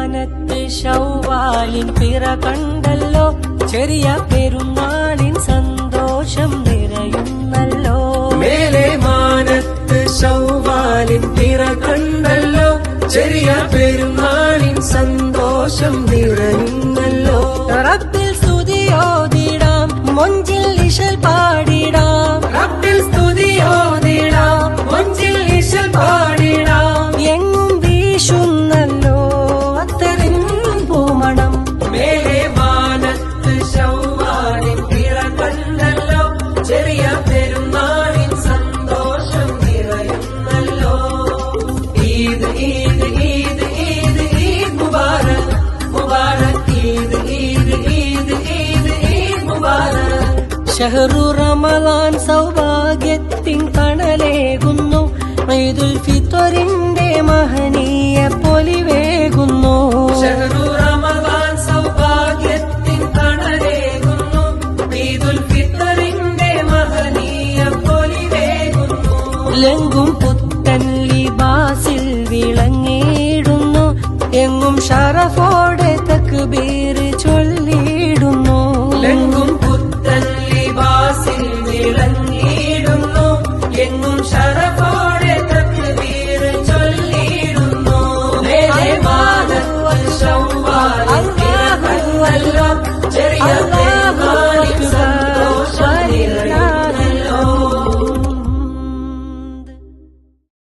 മാനത്ത് ശൗവാലിൻ പിറ കണ്ടല്ലോ, ചെറിയ പെരുന്നാളിൻ സന്തോഷം നിറയുന്നല്ലോ. മേലെ മാനത്ത് ശൗവാലിൻ പിറ കണ്ടല്ലോ, ചെറിയ പെരുന്നാളിൻ സന്തോഷം നിറയുന്നല്ലോ. റബ്ബിൽ സ്തുതിയോതിടാം, മൊഞ്ചിൽ ഇശൽ പാടിടാം. റബ്ബിൽ സ്തുതിയോതിടാം, മൊഞ്ചിൽ ഇശൽ പാടിടാം. എങ്ങും വീശുന്നല്ലോ അത്തറിൻ പൂമണം. മേലെ മാനത്ത് ശൗവാലിൻ പിറ കണ്ടല്ലോ, ചെറിയ പെരുന്നാളിൻ സന്തോഷം നിറയുന്നല്ലോ. ഈദ് ഈദ് ഈദ് ഈദ് ഈദ് മുബാരക് മുബാരക്. ഈദ് ഈദ് ഈദ് ഈദ് ഈദ് മുബാരക്. ഷഹ്റു റമളാൻ സൗഭാഗ്യത്തിൻ തണലേകുന്നു, ഈദുൽ ഫിത്റിന്റെ മഹനീയ പൊലിവേകുന്നു. ഷഹ്റു റമളാൻ സൗഭാഗ്യത്തിൻ തണലേകുന്നു, ഈദുൽ ഫിത്റിന്റെ മഹനീയ പൊലിവേകുന്നു. ലങ്കും പുത്തൻ ലിബാസിൽ വിളങ്ങിയിടുന്നു, എങ്ങും ഷറഫോടെ തക്ബീർ